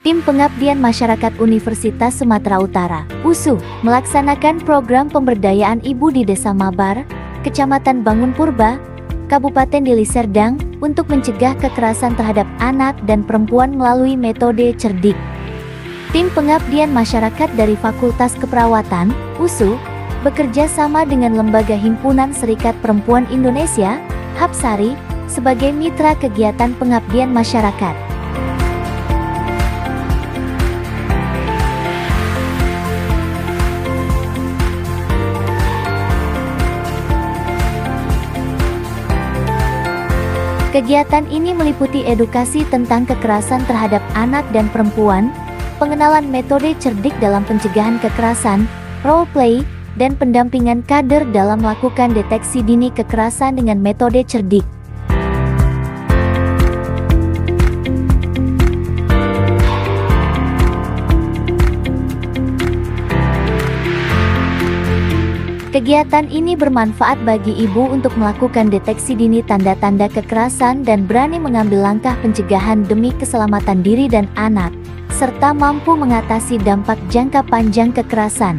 Tim Pengabdian Masyarakat Universitas Sumatera Utara, USU, melaksanakan program pemberdayaan ibu di Desa Mabar, Kecamatan Bangun Purba, Kabupaten Deli Serdang, untuk mencegah kekerasan terhadap anak dan perempuan melalui metode cerdik. Tim Pengabdian Masyarakat dari Fakultas Keperawatan, USU, bekerja sama dengan Lembaga Himpunan Serikat Perempuan Indonesia, Hapsari, sebagai mitra kegiatan pengabdian masyarakat. Kegiatan ini meliputi edukasi tentang kekerasan terhadap anak dan perempuan, pengenalan metode cerdik dalam pencegahan kekerasan, role play, dan pendampingan kader dalam melakukan deteksi dini kekerasan dengan metode cerdik. Kegiatan ini bermanfaat bagi ibu untuk melakukan deteksi dini tanda-tanda kekerasan dan berani mengambil langkah pencegahan demi keselamatan diri dan anak, serta mampu mengatasi dampak jangka panjang kekerasan.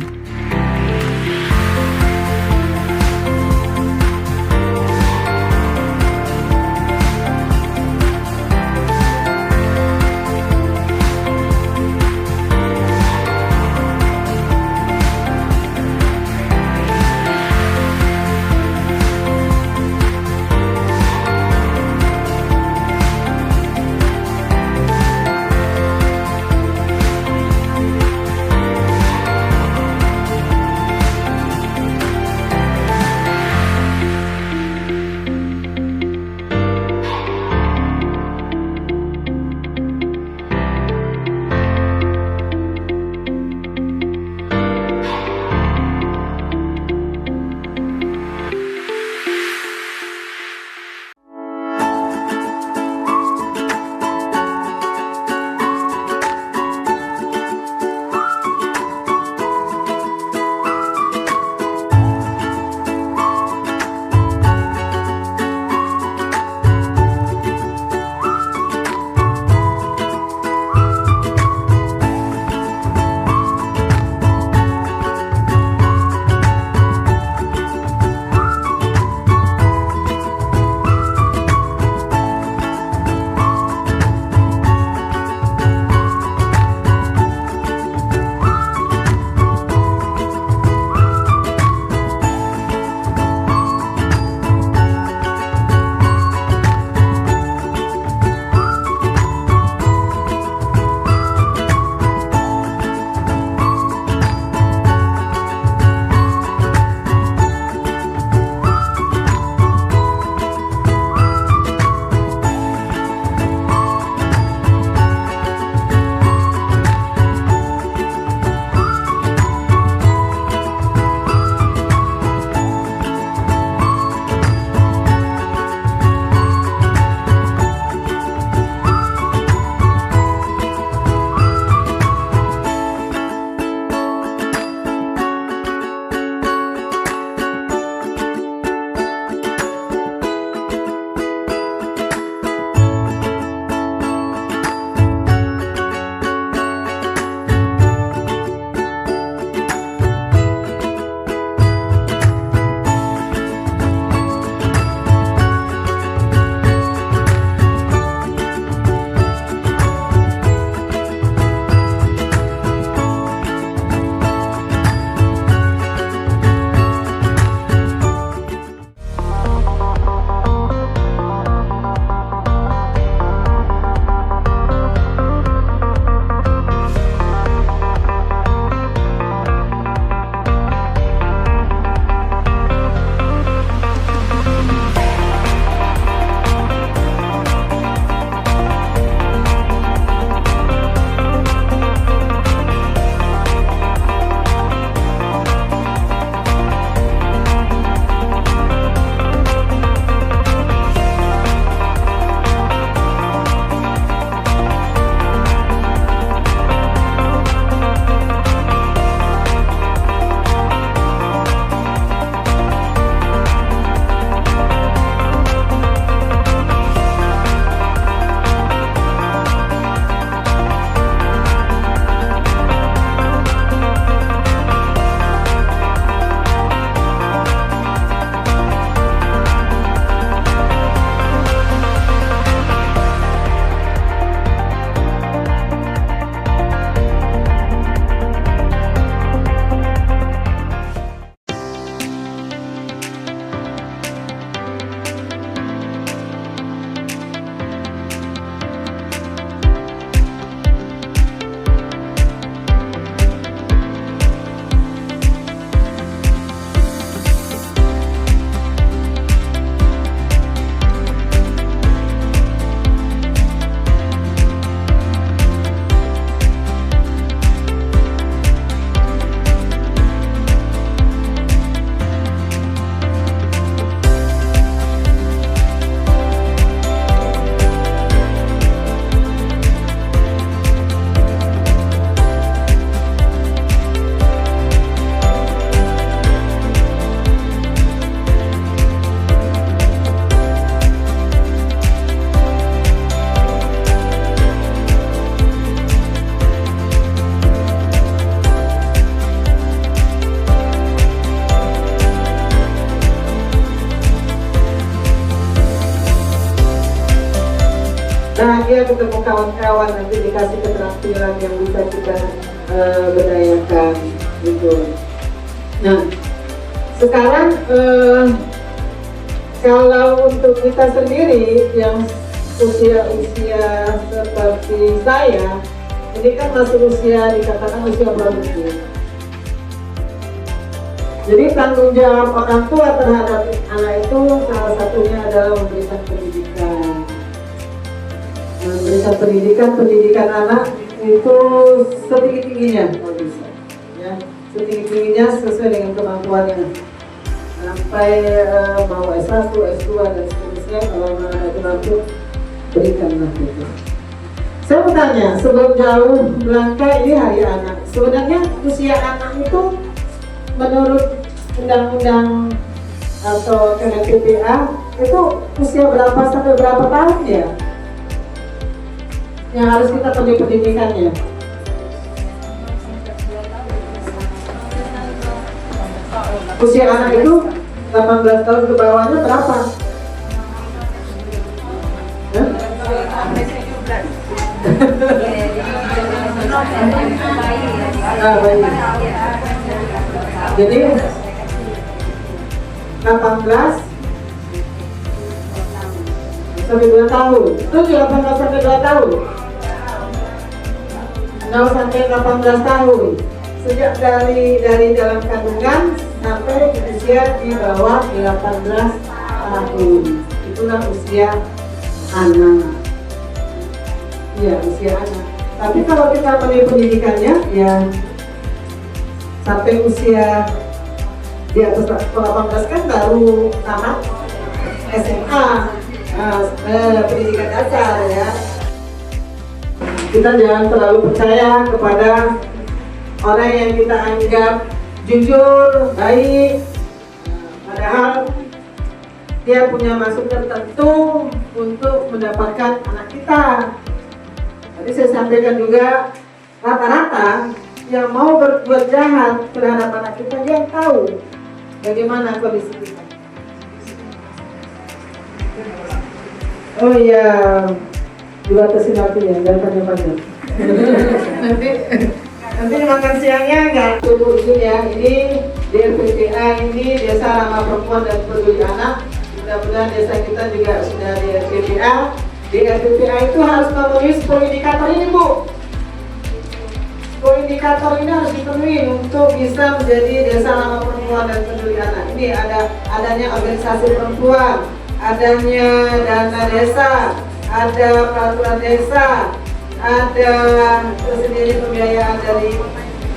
dia ketemu kawan-kawan, nanti dikasih keterampilan yang bisa kita berdayakan gitu. Nah, sekarang kalau untuk kita sendiri yang usia-usia seperti saya, ini kan masih usia dikatakan usia produktif. Jadi tanggung jawab orang tua terhadap anak itu salah satunya adalah memberikan pendidikan. Memberikan pendidikan anak itu setinggi-tingginya kalau bisa, ya, setinggi-tingginya sesuai dengan kemampuannya. Sampai mau S1, S2 dan seterusnya, kalau anak itu mampu, berikanlah itu. Saya mau tanya, sebelum jauh melangkah, ini hari anak. Sebenarnya usia anak itu menurut undang-undang atau KPPA itu usia berapa sampai berapa tahun ya? Yang harus kita pergi pendidikannya. Usia anak itu 18 tahun ke bawahnya berapa? Baik. Jadi 18 sampai 2 tahun. Itu 18 sampai 2 tahun. 0 sampai 18 tahun. Sejak dari dalam kandungan sampai usia di bawah 18 tahun. Itulah usia anak. Iya, usia anak. Tapi kalau kita pendidikannya ya sampai usia di atas 18 kan baru tamat SMA, pendidikan dasar ya. Kita jangan terlalu percaya kepada orang yang kita anggap jujur, baik, padahal dia punya maksud tertentu untuk mendapatkan anak kita. Tadi saya sampaikan juga, rata-rata yang mau berbuat jahat terhadap anak kita, dia tahu bagaimana kondisi kita. Oh iya, dibatasin waktunya, jangan panjang-panjang. nanti makan siangnya nggak tunggu itu ya. Ini DRPPA, ini Desa Ramah Perempuan dan Peduli Anak. Mudah-mudahan desa kita juga sudah DRPPA. DRPPA itu harus memenuhi 10 indikator ini, Bu. 10 indikator ini harus dipenuhi untuk bisa menjadi Desa Ramah Perempuan dan Peduli Anak. Ini adanya organisasi perempuan, adanya dana desa, ada peraturan desa, ada tersendiri pembiayaan dari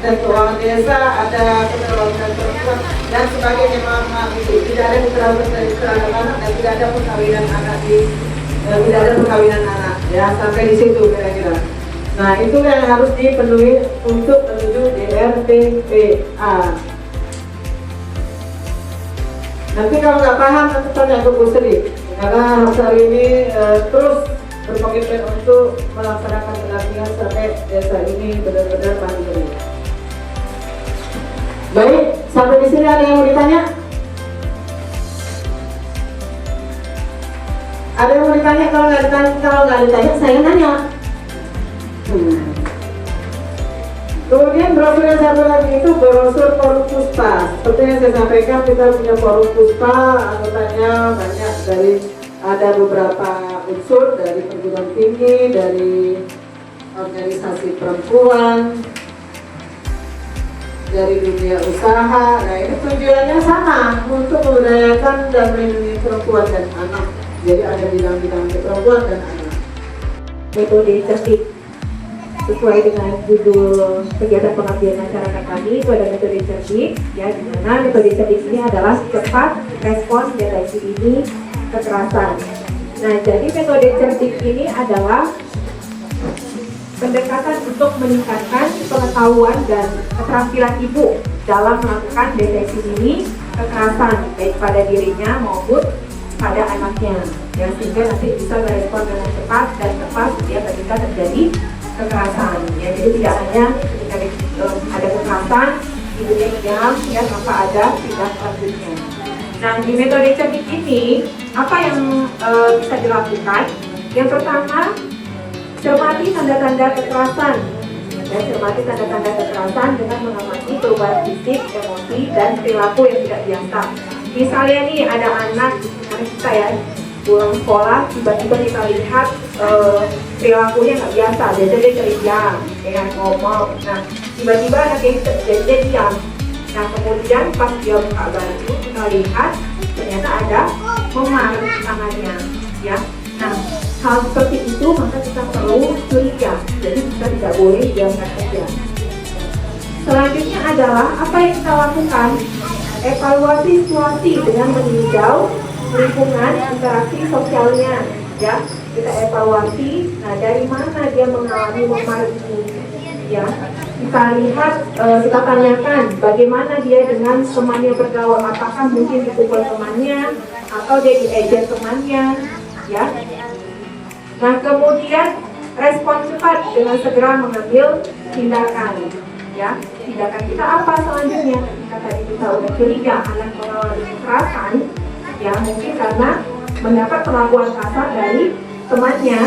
dan keuangan desa, ada keterwakilan perempuan dan sebagainya. Maaf itu tidak ada keterwakilan dari terhadap anak dan tidak ada perkawinan anak tidak ada perkawinan anak ya, sampai di situ kira-kira. Nah, itu yang harus dipenuhi untuk menuju DRPPA. Nanti kalau nggak paham nanti tanya ke Bu Sri, karena hari ini terus berkomitmen untuk melaksanakan pelatihan sampai desa ini benar-benar mandiri. Baik, sampai di sini ada yang mau ditanya? Ada yang mau ditanya? Kalau nggak ditanya, saya nanya. Kemudian brosur yang satu lagi itu brosur Forum Puspa. Seperti yang saya sampaikan, kita punya Forum Puspa, anggotanya banyak ada beberapa unsur dari perguruan tinggi, dari organisasi perempuan, dari dunia usaha. Nah, ini tujuannya sama, untuk memberdayakan dan melindungi perempuan dan anak. Jadi ada bidang-bidang perempuan dan anak. Metode cerdik sesuai dengan judul kegiatan pengabdian masyarakat kami itu ada metode cerdik ya, di mana metode cerdik ini adalah cepat respon deteksi dini kekerasan. Nah, jadi metode cerdik ini adalah pendekatan untuk meningkatkan pengetahuan dan keterampilan ibu dalam melakukan deteksi dini kekerasan baik pada dirinya maupun pada anaknya, ya, sehingga nanti bisa merespon dengan cepat dan tepat ya ketika terjadi kekerasan. Ya, jadi tidak hanya ketika ada kekerasan ibunya diam ya tanpa ada tindak lanjutnya. Nah, di metode cerdik ini apa yang bisa dilakukan? Yang pertama, Cermati tanda-tanda kekerasan. Ya, cermati tanda-tanda kekerasan dengan mengamati perubahan fisik, emosi, dan perilaku yang tidak biasa. Misalnya nih ada anak kita ya pulang sekolah, tiba-tiba kita lihat perilakunya nggak biasa, biasanya dia ceria, kayak ngomong. Nah, tiba-tiba anak itu jadi diam. Nah, kemudian pas dia buka baju, kita lihat ternyata ada memar di tangannya, ya. Nah, hal seperti itu maka kita perlu curiga, jadi kita tidak boleh diamkan saja. Selanjutnya adalah apa yang kita lakukan? Evaluasi situasi dengan meninjau lingkungan interaksi sosialnya, ya. Kita evaluasi, nah dari mana dia mengalami memar ini, ya. Kita lihat, kita tanyakan bagaimana dia dengan temannya bergaul, apakah mungkin dipukul temannya atau dia diejek temannya, ya. Nah, kemudian respon cepat dengan segera mengambil tindakan, ya. Tindakan kita apa selanjutnya? Ketika tadi kita udah curiga anak mengalami kekerasan, ya mungkin karena mendapat perlakuan kasar dari temannya,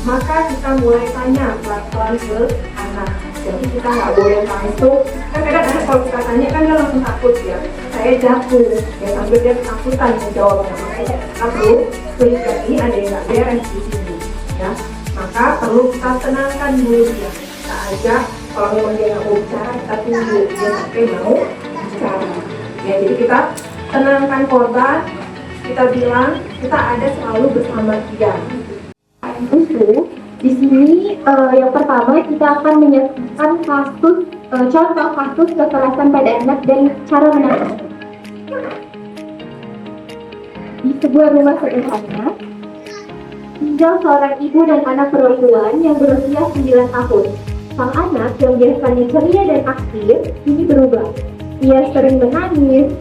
maka kita mulai tanya pelan-pelan ke anak. Jadi kita nggak boleh langsung, kan kadang anak kalau kita tanya kan dia langsung takut ya, saya jatuh, ya sambil dia ketakutan menjawabnya. Makanya kita perlu curiga ini ada yang nggak beres di sini, ya. Maka perlu kita tenangkan dulu dia. Kita ajak, kalau memang dia nggak mau bicara, kita tunggu dia sampai mau bicara. Ya, jadi kita tenangkan korban, kita bilang kita ada selalu bersama dia. Usul di sini yang pertama kita akan menyaksikan kasus contoh kasus kekerasan pada anak dan cara menangani. Di sebuah rumah sederhana tinggal seorang ibu dan anak perempuan yang berusia 9 tahun. Sang anak yang biasanya ceria dan aktif kini berubah. Ia sering menangis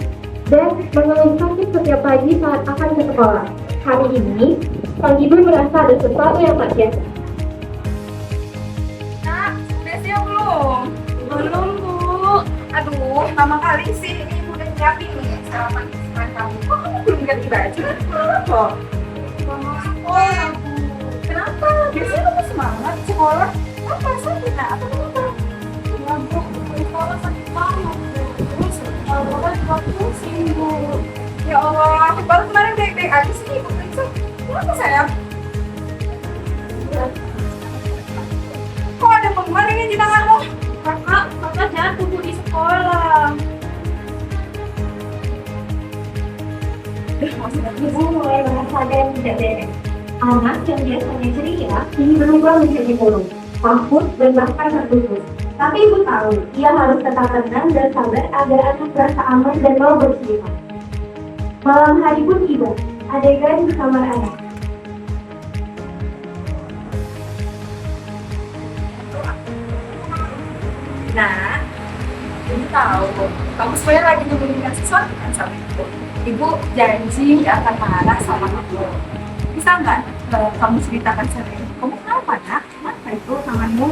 dan mengeluh sakit setiap pagi saat akan ke sekolah. Hari ini, sang ibu merasa ada sesuatu yang tak biasa. Nak, udah siap belum? Belum, Bu. Aduh, pertama kali sih ini Ibu udah nyiapin nih sarapan kesukaan kamu. Kok kamu belum ganti baju? Kenapa? Oh, kenapa? Biasanya kamu semangat di sekolah. Apa sakit, Nak? Apa kenapa? Ya, Bu, di sekolah sakit banget. Terus, Bapak juga pusing, Bu. Ya Allah, baru kemarin baik-baik aja sih Ibu periksa. Kenapa, sayang? Kok ada memar ini di tanganmu? Kakak jatuh Bu di sekolah. Ibu mulai merasa ada yang tidak beres. Anak yang biasanya ceria kini berubah menjadi murung, takut dan bahkan tertutup. Tapi ibu tahu, ia harus tetap tenang dan sabar agar anak merasa aman dan mau bercerita. Malam hari pun tiba, adegan di kamar anak. Nah, Ibu tahu, kamu sebenarnya lagi menyembunyikan sesuatu kan sama Ibu. Ibu janji nggak akan marah sama kamu. Bisa nggak kamu ceritakan sama Ibu? Kamu kenapa, Nak? Kenapa itu tanganmu?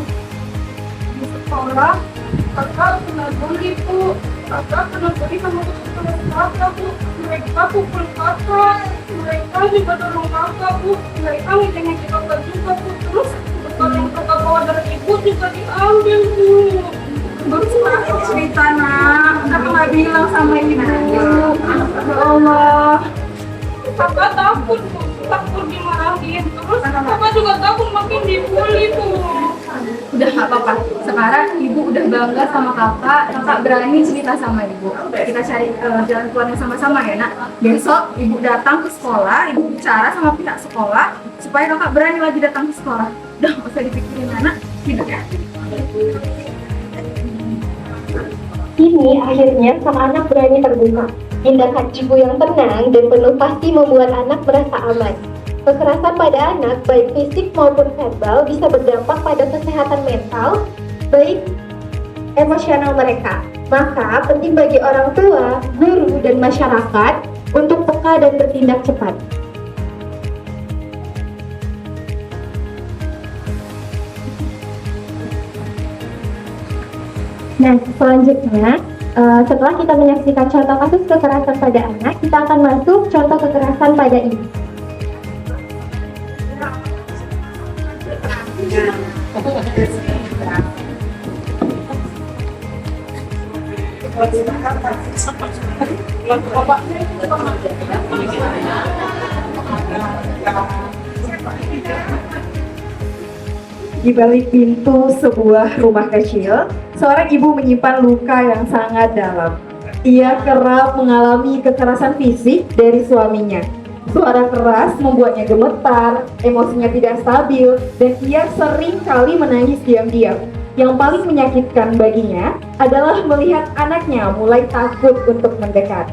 Di sekolah, kakak kena bully, Bu. Kakak kena bully sama teman kakak, Bu. Mereka pukul kakak. Mereka juga dorong kakak, Bu. Mereka ngejek-ngejek kakak juga, Bu. Terus bekal yang kakak bawa dari Ibu juga diambil, Bu. Baru semakin cerita, Nak. Kakak nggak bilang sama Ibu. Ya Allah. Kakak takut, Bu. Takut dimarahin. Terus kakak juga takut makin dibully, Bu. Udah nggak apa-apa. Sekarang Ibu udah bangga sama kakak. Kakak berani cerita sama Ibu. Kita cari jalan keluarnya sama-sama ya, Nak. Besok Ibu datang ke sekolah. Ibu bicara sama pihak sekolah supaya kakak berani lagi datang ke sekolah. Udah nggak usah dipikirin, anak. Tidur ya. Kini akhirnya sang anak berani terbuka. Tindakan ibu yang tenang dan penuh pasti membuat anak merasa aman. Kekerasan pada anak, baik fisik maupun verbal, bisa berdampak pada kesehatan mental, baik emosional mereka. Maka penting bagi orang tua, guru, dan masyarakat untuk peka dan bertindak cepat. Nah, selanjutnya, setelah kita menyaksikan contoh kasus kekerasan pada anak, kita akan masuk contoh kekerasan pada ibu. Di balik pintu sebuah rumah kecil, seorang ibu menyimpan luka yang sangat dalam. Ia kerap mengalami kekerasan fisik dari suaminya. Suara keras membuatnya gemetar, emosinya tidak stabil, dan ia sering kali menangis diam-diam. Yang paling menyakitkan baginya adalah melihat anaknya mulai takut untuk mendekat.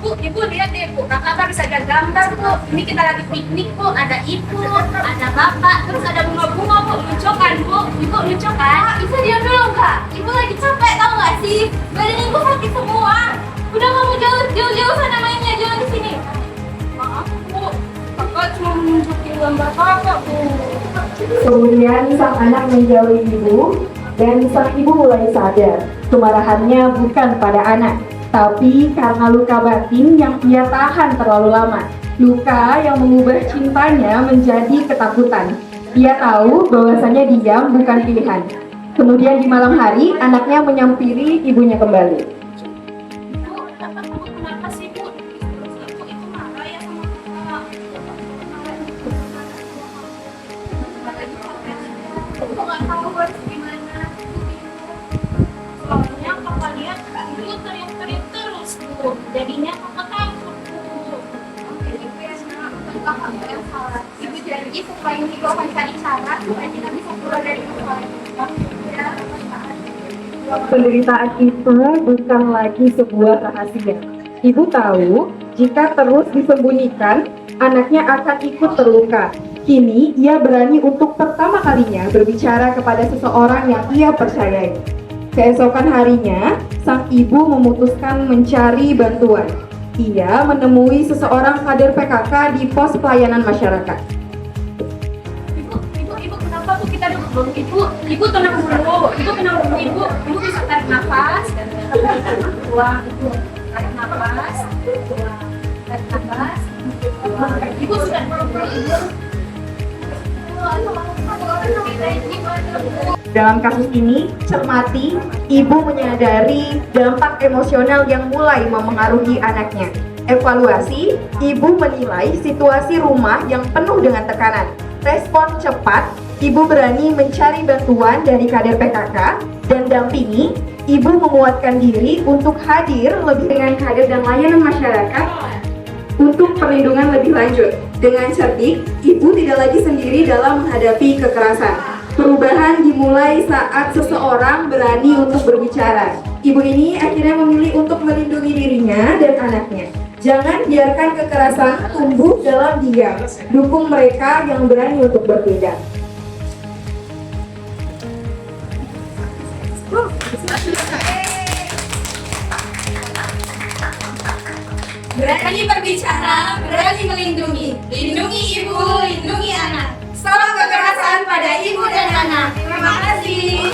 Ibu lihat deh Bu, kakak bisa ada gambar Bu. Ini kita lagi piknik Bu, ada ibu, ada bapak, terus ada bunga-bunga Bu, lucu kan Bu? Ibu lucu kan? Bisa diam dulu nggak? Ibu lagi capek tau nggak sih? Badan ibu sakit semua. Udah kamu jauh sana mainnya, jangan di sini. Maaf Bu, kakak cuma nunjukin gambar kakak Bu. Kemudian sang anak menjauhi ibu, dan sang ibu mulai sadar kemarahannya bukan pada anak, tapi karena luka batin yang ia tahan terlalu lama. Luka yang mengubah cintanya menjadi ketakutan. Ia tahu bahwasanya diam bukan pilihan. Kemudian di malam hari, anaknya menyampiri ibunya kembali. Bu, kenapa sih Bu? Ibu itu marah ya sama kakak. Aku nggak tahu harus gimana. Soalnya kakak lihat ibu teriak-teriak terus Bu. Jadinya kakak takut Bu. Oke, ibu ya sekarang kakak nggak yang salah. Ibu janji supaya ibu akan cari cara supaya kita bisa keluar dari rumah. Ya, Penderitaan itu bukan lagi sebuah rahasia. Ibu tahu, jika terus disembunyikan, anaknya akan ikut terluka. Kini, ia berani untuk pertama kalinya berbicara kepada seseorang yang ia percayai. Keesokan harinya, sang ibu memutuskan mencari bantuan. Ia menemui seseorang kader PKK di pos pelayanan masyarakat. Ibu, kenapa Bu kita duduk dulu? Ibu tenang dulu. Ibu tenang dulu, Ibu. Ibu bisa tarik nafas. Buang. Tarik nafas. Buang. Tarik nafas. Buang. Ibu sudah dulu, Ibu. Dalam kasus ini, cermati, ibu menyadari dampak emosional yang mulai memengaruhi anaknya. Evaluasi, ibu menilai situasi rumah yang penuh dengan tekanan. Respon cepat, ibu berani mencari bantuan dari kader PKK, dan dampingi, ibu menguatkan diri untuk hadir lebih dengan kader dan layanan masyarakat untuk perlindungan lebih lanjut. Dengan cerdik, ibu tidak lagi sendiri dalam menghadapi kekerasan. Perubahan dimulai saat seseorang berani untuk berbicara. Ibu ini akhirnya memilih untuk melindungi dirinya dan anaknya. Jangan biarkan kekerasan tumbuh dalam diam. Dukung mereka yang berani untuk berbeda. Berani berbicara, berani melindungi. Lindungi ibu, lindungi anak. Stop kekerasan pada ibu dan anak. Terima kasih.